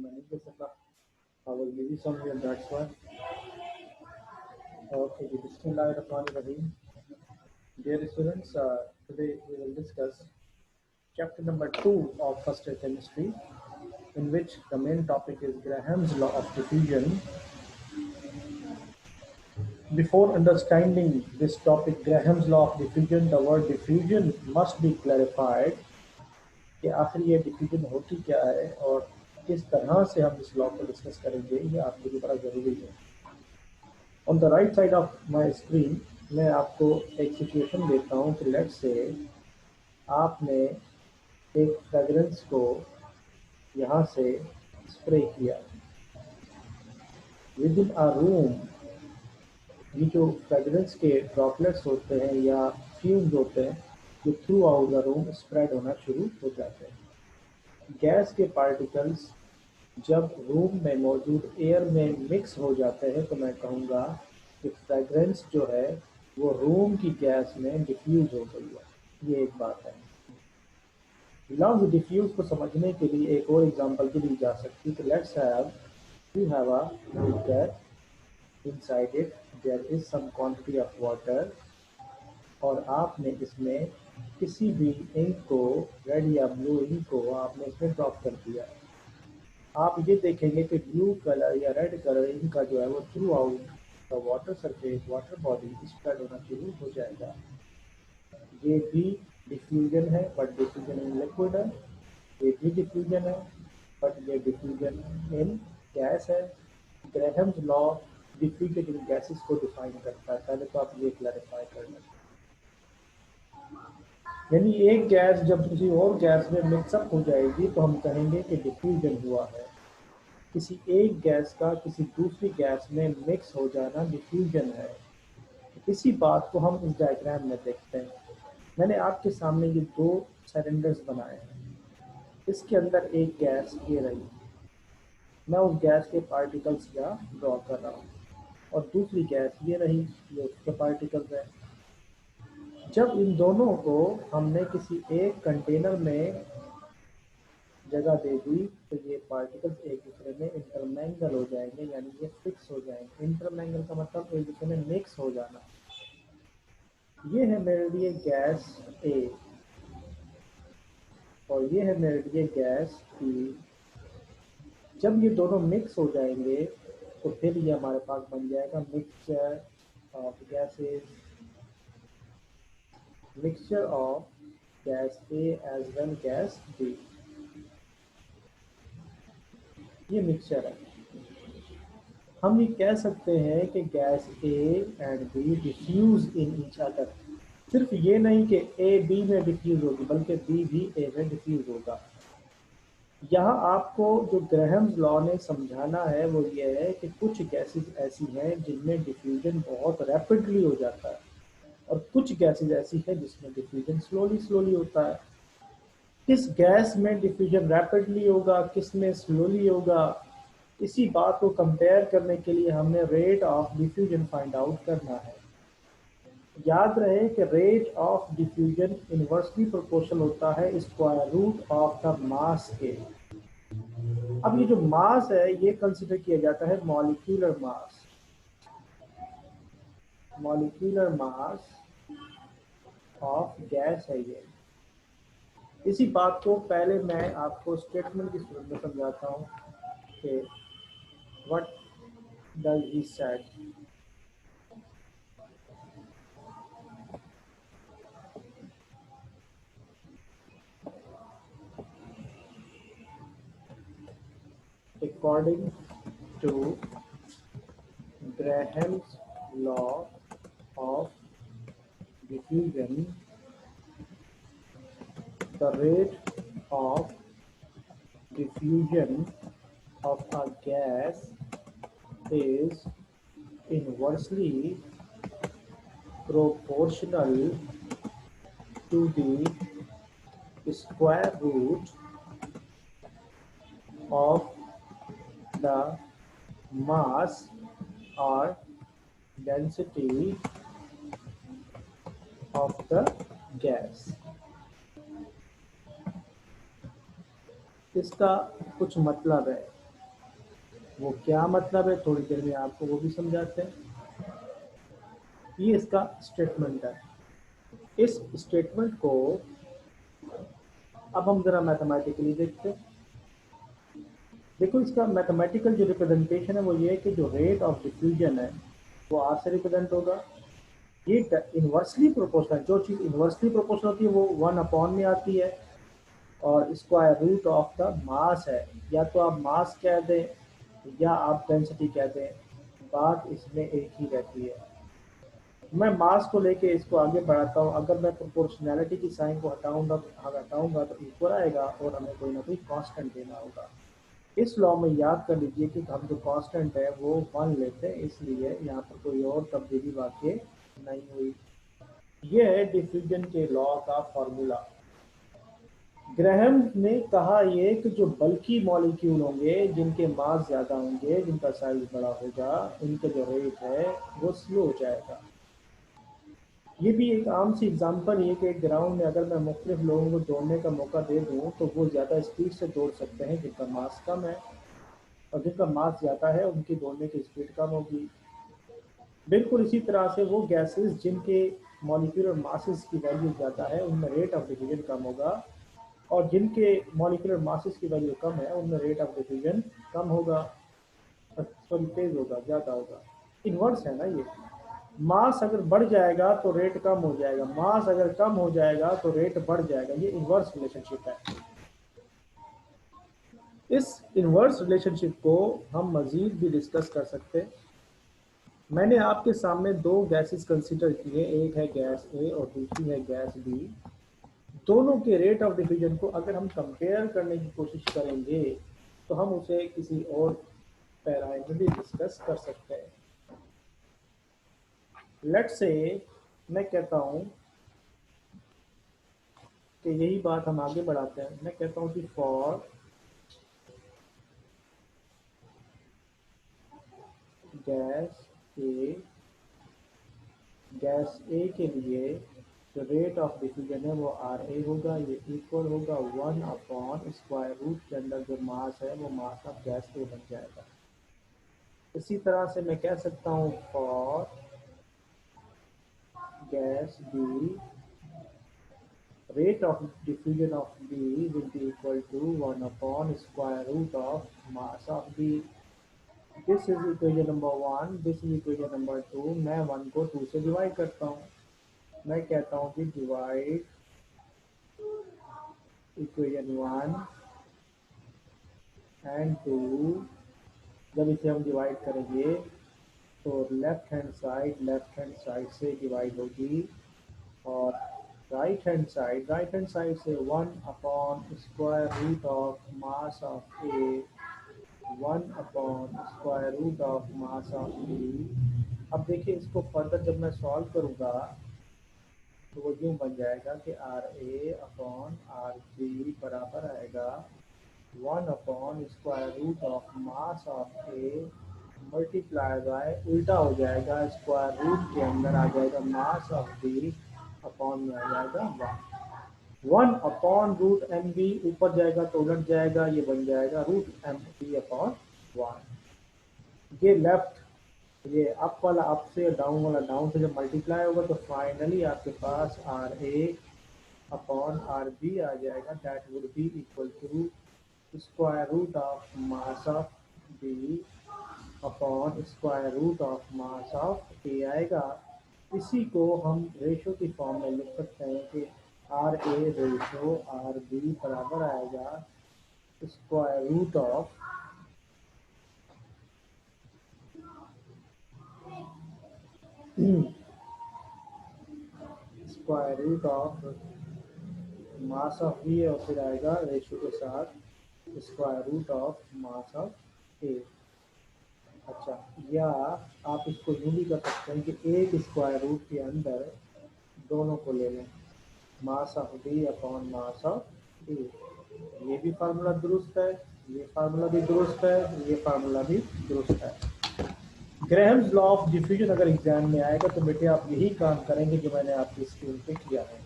मैं नहीं दे सका। I will give you somewhere, that's why. Okay, Bismillahirrahmanirrahim. Dear students, today we will discuss chapter number 2 of first year chemistry, in which the main topic is Graham's law of diffusion. Before understanding this topic, Graham's law of diffusion, the word diffusion must be clarified कि आखिर ये diffusion होती क्या है और किस तरह से हम इस लॉ को डिस्कस करेंगे, ये आपके लिए बड़ा ज़रूरी है। On the right side of my screen मैं आपको एक सिचुएशन देता हूँ कि लेट्स से आपने एक फ्रेगरेंस को यहाँ से स्प्रे किया विद इन अ रूम। ये जो फ्रेगरेंस के ड्रॉपलेट्स होते हैं या फ्यूम्स होते हैं, जो through out the room spread होना शुरू हो जाते हैं। गैस के पार्टिकल्स जब रूम में मौजूद एयर में मिक्स हो जाते हैं तो मैं कहूँगा कि फ्रेगरेंस जो है वो रूम की गैस में डिफ्यूज हो गई है। ये एक बात है। लॉ डिफ्यूज को समझने के लिए एक और एग्जांपल भी दी जा सकती है कि let's have you have a beaker, inside it there is some quantity of water, और आपने इसमें किसी भी इंक को, रेड या ब्लू इंक को आपने इसमें ड्रॉप कर दिया। आप ये देखेंगे कि ब्लू कलर या रेड कलर इनका जो है वो through out the water surface, water body spread होना शुरू हो जाएगा। ये भी डिफ्यूजन है, बट डिफ्यूजन इन लिक्विड है। ये भी डिफ्यूजन है, बट ये डिफ्यूजन इन गैस है। ग्रेहम्स लॉ डिफ्यूजन इन गैसेस को डिफाइन करता है। पहले तो आप ये क्लैरिफाई कर लें। यानी एक गैस जब किसी और गैस में मिक्सअप हो जाएगी तो हम कहेंगे कि डिफ्यूजन हुआ है। किसी एक गैस का किसी दूसरी गैस में मिक्स हो जाना डिफ्यूजन है। इसी बात को हम इस डायग्राम में देखते हैं। मैंने आपके सामने ये दो सिलेंडर्स बनाए हैं। इसके अंदर एक गैस ये रही, मैं उस गैस के पार्टिकल्स यहाँ ड्रॉ कर रहा हूँ, और दूसरी गैस ये रही, ये उसके पार्टिकल्स है। जब इन दोनों को हमने किसी एक कंटेनर में जगह दे दी तो ये पार्टिकल्स एक दूसरे में इंटरमैंगल हो जाएंगे, यानी ये फिक्स हो जाएंगे। इंटरमैंगल का मतलब एक दूसरे में मिक्स हो जाना। ये है मेरे लिए गैस ए और ये है मेरे लिए गैस बी। जब ये दोनों मिक्स हो जाएंगे तो फिर ये हमारे पास बन जाएगा mixture of gases, mixture of gas A as well gas B. ये मिक्सचर है। हम ये कह सकते हैं कि gas A and B diffuse in each other. सिर्फ ये नहीं कि ए बी में डिफ्यूज होगी, बल्कि बी भी ए में डिफ्यूज होगा। यहाँ आपको जो ग्रेहम्स लॉ ने समझाना है वो ये है कि कुछ गैसेस ऐसी हैं जिनमें डिफ्यूजन बहुत रैपिडली हो जाता है, और कुछ गैसेस ऐसी हैं जिसमें डिफ्यूजन स्लोली स्लोली होता है। किस गैस में डिफ्यूजन रैपिडली होगा, किस में स्लोली होगा, इसी बात को कंपेयर करने के लिए हमने rate of diffusion find out करना है। याद रहे कि rate of diffusion inversely proportional होता है square root of the mass के। अब ये जो मास है ये कंसिडर किया जाता है molecular mass. Molecular mass of gas है ये। इसी बात को पहले मैं आपको स्टेटमेंट की सूरत में समझाता हूँ कि what does he said. According to Graham's law of diffusion, the rate of diffusion of a gas is inversely proportional to the square root of the mass or density of the gas। इसका कुछ मतलब है वो क्या मतलब है थोड़ी देर में आपको वो भी समझाते हैं। ये इसका स्टेटमेंट है। इस स्टेटमेंट को अब हम जरा मैथमेटिकली देखते हैं। देखो इसका मैथमेटिकल जो रिप्रेजेंटेशन है वो ये है कि जो रेट ऑफ डिफ्यूजन है वो आर से रिप्रेजेंट होगा। ये इन्वर्सली प्रोपोर्शनल, जो चीज़ इन्वर्सली प्रोपोर्शनल होती है वो 1 अपॉन में आती है, और square root of the mass है। या तो आप मास कह दें या आप डेंसिटी कह दें, बात इसमें एक ही रहती है। मैं मास को लेके इसको आगे बढ़ाता हूँ। अगर मैं प्रोपोर्शनैलिटी की साइन को हटाऊंगा तो इक्वल आएगा और हमें कोई ना कोई कांस्टेंट देना होगा। इस लॉ में याद कर लीजिए कि हम जो कांस्टेंट है वो 1 लेते हैं, इसलिए यहाँ पर कोई और तब्दीली वाकई नहीं हुई। यह है डिफ्यूजन के लॉ का फॉर्मूला। ग्रैहम ने कहा ये कि जो बल्की मॉलिक्यूल होंगे, जिनके मास ज़्यादा होंगे, जिनका साइज बड़ा होगा, उनका जो रेट है वो स्लो हो जाएगा। ये भी एक आम सी एग्जांपल है कि एक ग्राउंड में अगर मैं मुख्तलिफ लोगों को दौड़ने का मौका दे दूं तो वो ज़्यादा स्पीड से दौड़ सकते हैं जिनका मास कम है, और जिनका मास ज़्यादा है उनकी दौड़ने की स्पीड कम होगी। बिल्कुल इसी तरह से वो गैसेस जिनके मॉलिक्यूलर मासेस की वैल्यू ज़्यादा है उनमें रेट ऑफ डिफ्यूजन कम होगा, और जिनके मॉलिक्यूलर मासेस की वैल्यू कम है उनमें रेट ऑफ डिफ्यूजन कम होगा, सॉरी तेज होगा, ज़्यादा होगा। इन्वर्स है ना ये। मास अगर बढ़ जाएगा तो रेट कम हो जाएगा, मास अगर कम हो जाएगा तो रेट बढ़ जाएगा। ये इन्वर्स रिलेशनशिप है। इस इन्वर्स रिलेशनशिप को हम मजीद भी डिस्कस कर सकते हैं। मैंने आपके सामने दो गैसेस कंसीडर किए, एक है गैस ए और दूसरी है गैस बी। दोनों के रेट ऑफ डिफ्यूजन को अगर हम कंपेयर करने की कोशिश करेंगे तो हम उसे किसी और पैरामीटर में भी डिस्कस कर सकते हैं। लेट्स से मैं कहता हूं कि यही बात हम आगे बढ़ाते हैं। मैं कहता हूं कि फॉर गैस ए, गैस ए के लिए जो रेट ऑफ डिफ्यूजन है वो आर ए होगा। ये इक्वल होगा 1/स्क्वायर रूट के अंदर जो मास है वो मास ऑफ गैस ए बन जाएगा। इसी तरह से मैं कह सकता हूँ for gas B, rate of diffusion of B will be equal to 1/square root of mass of B. This is equation number 1, this is equation number 2। मैं 1 को 2 से डिवाइड करता हूँ। मैं कहता हूँ कि डिवाइड इक्वेशन 1 एंड 2। जब इसे हम डिवाइड करेंगे तो लेफ्ट हैंड साइड से डिवाइड होगी, और राइट हैंड साइड से square root of mass of A, square root of mass of B. अब देखिए इसको फर्दर जब मैं सॉल्व करूँगा तो वो यूँ बन जाएगा कि R A upon R B बराबर आएगा square root of mass of A multiply by, उल्टा हो जाएगा, स्क्वायर रूट के अंदर आ जाएगा मास ऑफ बी, अपॉन में आ जाएगा 1/रूट एम बी। ऊपर जाएगा तो उलट जाएगा, ये बन जाएगा रूट एम बी अपॉन 1। ये लेफ्ट, ये अप वाला अप से, डाउन वाला डाउन से जब मल्टीप्लाई होगा तो फाइनली आपके पास R A upon R B आ जाएगा। That would be equal to square root of mass of B upon square root of mass of A आएगा। इसी को हम रेशो की फॉर्म में लिख सकते हैं कि R A ratio R B बराबर आएगा square root of square root of mass of B, और फिर आएगा रेशो के साथ square root of mass of A. अच्छा, या आप इसको यूँ भी कर सकते हैं कि एक स्क्वायर रूट के अंदर दोनों को ले लें, mass of B upon mass of A. ये भी फार्मूला दुरुस्त है, ये फार्मूला भी दुरुस्त है, ये फार्मूला भी दुरुस्त है। ग्रैहम्स लॉ ऑफ डिफ्यूजन अगर एग्जाम में आएगा तो बेटे आप यही काम करेंगे जो मैंने आपकी स्क्रीन पे किया है।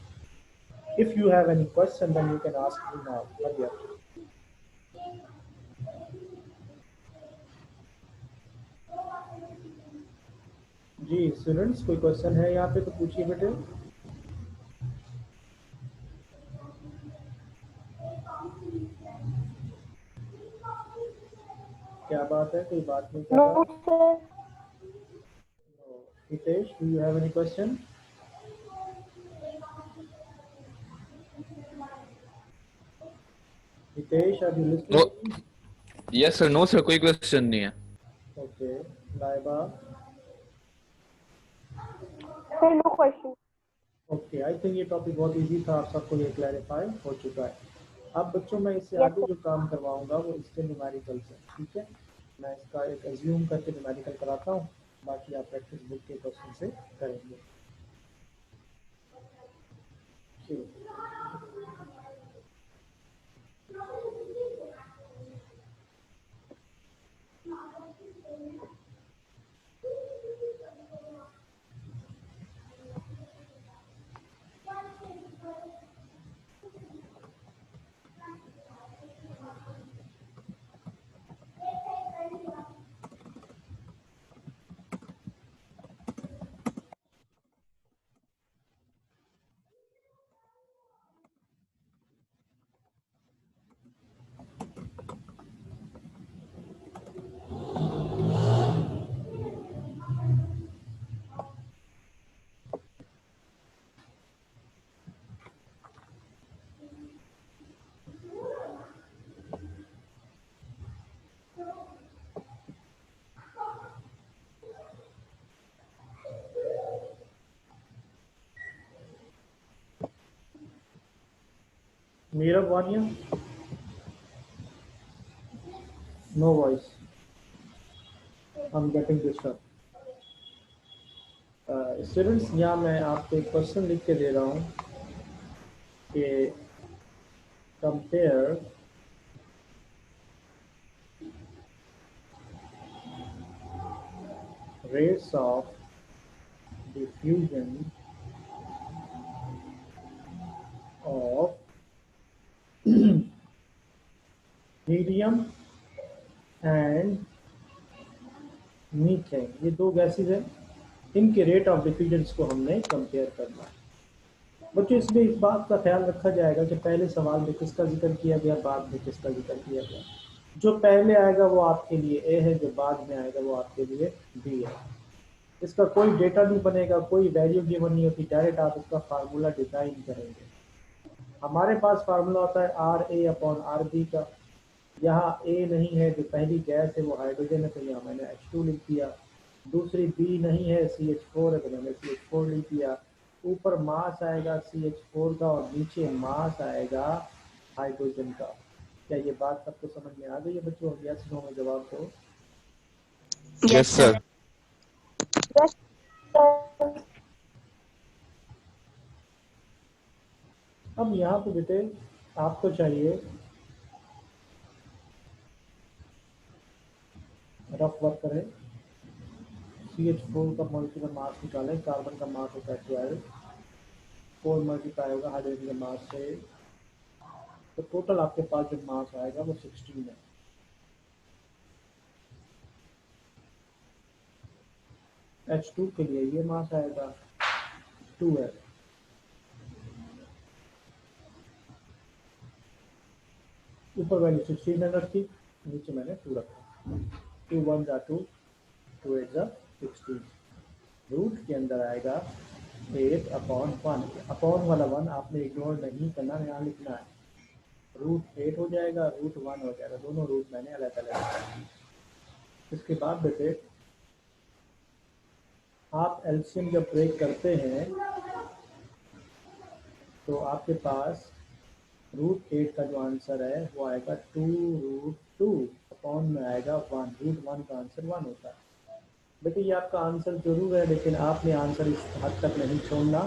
If you have any question then you can ask me now. जी स्टूडेंट्स, कोई क्वेश्चन है यहाँ पे तो पूछिए बेटे। क्या बात है, कोई बात नहीं कर रहा? No, sir. Hitesh, do you have any question? Hitesh, are you no, listening? Yes sir, no sir, कोई क्वेश्चन नहीं है। Okay, Laiba? Sir, no question. Okay, I think ये टॉपिक बहुत इजी था, आप सबको ये क्लैरिफाई हो चुका है। अब बच्चों मैं इससे Yes, आगे sir. जो काम करवाऊंगा वो इसके न्यूमेरिकल से, ठीक है? मैं इसका एक एज्यूम करके न्यूमेरिकल कराता हूँ, बाकी आप प्रैक्टिस बुक के क्वेश्चन से करेंगे। ठीक। मेरा Vania, no voice, I am getting disturb. Students, यहाँ मैं आपको एक क्वेश्चन लिख के दे रहा हूँ कि compare rates of diffusion of helium and methane, ये दो गैसेज हैं, इनके रेट ऑफ डिफ्यूजन को हमने कंपेयर करना है। बच्चों, इसमें इस बात का ख्याल रखा जाएगा कि पहले सवाल में किसका जिक्र किया गया, बाद में किसका जिक्र किया गया। जो पहले आएगा वो आपके लिए ए है, जो बाद में आएगा वो आपके लिए बी है। इसका कोई डेटा नहीं बनेगा, कोई वैल्यू गिवन नहीं होती, डायरेक्ट आप इसका फार्मूला डिजाइन करेंगे। हमारे पास फार्मूला होता है R A upon R B का। यहाँ ए नहीं है, जो पहली गैस है वो हाइड्रोजन है, तो यहाँ मैंने H2 लिख दिया। दूसरी बी नहीं है, CH4 है, तो मैंने CH4 लिख दिया। ऊपर मास आएगा CH4 का और नीचे मास आएगा हाइड्रोजन का। क्या ये बात सबको समझ में आ गई है बच्चों? यस नो में जवाब दो। Yes sir. Yes, sir. अब यहाँ पे बेटे आपको चाहिए रफ वर्क करें। CH4 का मॉलिक्यूलर मास निकालें, कार्बन का मास होता है 12, 4 मल्टीप्लाई होगा हाइड्रोजन के मास से, तो टोटल आपके पास जो मास आएगा वो 16 है। H2 के लिए ये मास आएगा 2 है। ऊपर वैल्यू 16 मैंने रखी, नीचे मैंने 2 रखा। 2 1 जा 2, 2 8 जा 16। रूट के अंदर आएगा 8 अपॉन 1। अपॉन वाला 1 आपने इग्नोर नहीं करना, यहाँ लिखना है। रूट 8 हो जाएगा, रूट 1 हो जाएगा, दोनों रूट मैंने अलग अलग रखे। इसके बाद बेटे आप एलसीएम जब ब्रेक करते हैं तो आपके पास रूट 8 का जो आंसर है वो आएगा 2 रूट 2 अपॉन में आएगा 1। रूट 1 का आंसर 1 होता है। बेटे ये आपका आंसर जरूर है, लेकिन आपने आंसर इस हद तक नहीं छोड़ना,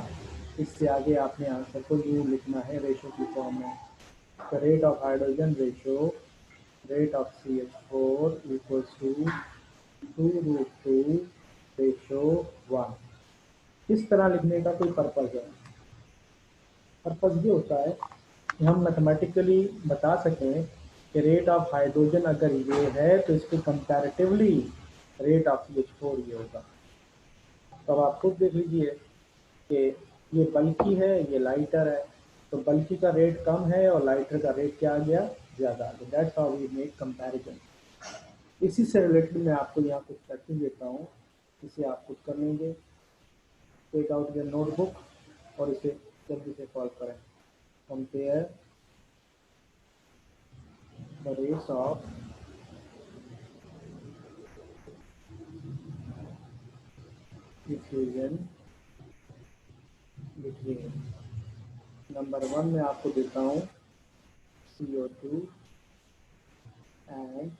इससे आगे आपने आंसर को यूँ लिखना है रेशो की फॉर्म में। The rate of hydrogen ratio, rate of CH4 equals to 2 root 2 ratio 1। इस तरह लिखने का कोई पर्पज़ है? पर्पज़ ये होता है कि हम मैथमेटिकली बता सकें कि रेट ऑफ हाइड्रोजन अगर ये है तो इसके कंपैरेटिवली रेट ऑफ CH4 ये होगा। तो अब आप खुद देख लीजिए कि ये बल्कि है, ये लाइटर है, तो बल्कि का रेट कम है और लाइटर का रेट क्या आ गया, ज़्यादा आ गया। That's how we make comparison. इसी से रिलेटेड मैं आपको यहाँ कुछ प्रैक्टिस देता हूँ, इसे आप खुद कर लेंगे। टेक आउट योर नोटबुक और इसे जल्दी से सॉल्व करें। Compare the rates of diffusion between, number 1 में आपको देता हूँ CO2 and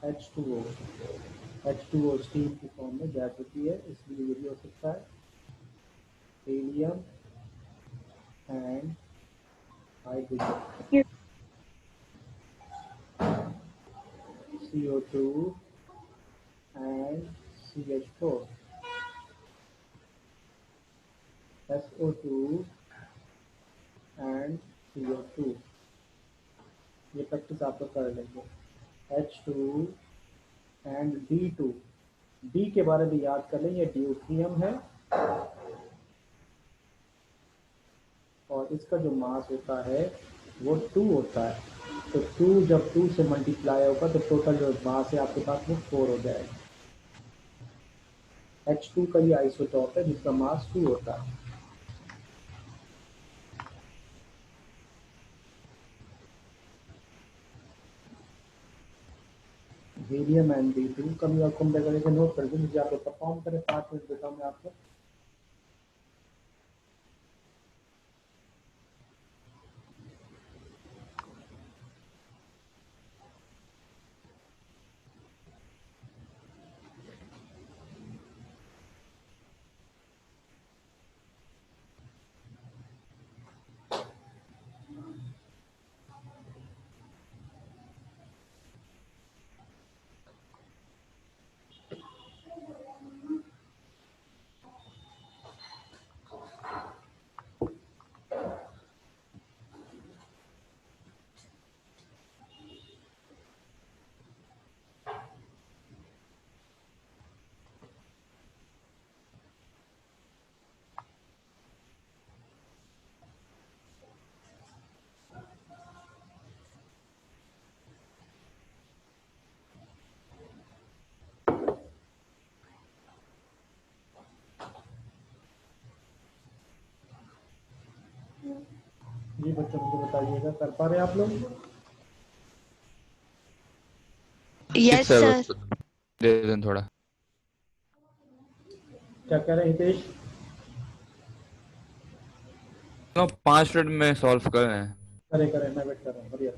H2O। H2O steam की फॉर्म में गैस होती है, इसलिए ये भी हो सकता है। Helium and hydrogen, CO2 and CH4, SO2 and CO2। ये प्रैक्टिस आप लोग कर लेंगे। H2 and D2। डी के बारे में याद कर लें, ये ड्यूट्रियम है और इसका जो मास होता है वो 2 होता है। तो 2 जब 2 से मल्टीप्लाई होगा तो टोटल जो मास है आपके पास वो 4 हो जाएगा। H2 का ये आइसोटॉप है जिसका मास 2 होता है। हीलियम एंड D2 कभी आपको कंपेरिजन नोट कर दीजिए, आप परफॉर्म करें। 5 मिनट देता हूँ मैं आपको। जी बच्चों मुझे बताइएगा, कर पा रहे हैं आप लोग? Yes Yes, sir, sir. बस दे दें थोड़ा। क्या कह रहे हैं हितेश? 5 मिनट में सॉल्व कर रहे हैं। करें करें, मैं वेट कर रहा हूँ, बढ़िया।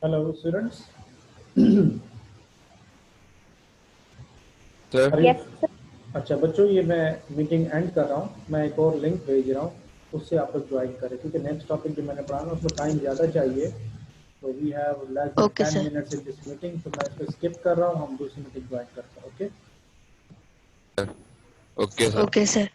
Hello students, sir Yes, sir. अच्छा बच्चों, ये मैं मीटिंग एंड कर रहा हूँ। मैं एक और लिंक भेज रहा हूँ, उससे आप लोग ज्वाइन करें, क्योंकि नेक्स्ट टॉपिक जो मैंने पढ़ाना उसमें टाइम ज़्यादा चाहिए। तो we have less than okay 10 sir. Minutes in this meeting, तो मैं इसको स्किप कर रहा हूँ। हम दूसरी मीटिंग ज्वाइन करते हैं। Okay. Okay sir. Okay sir.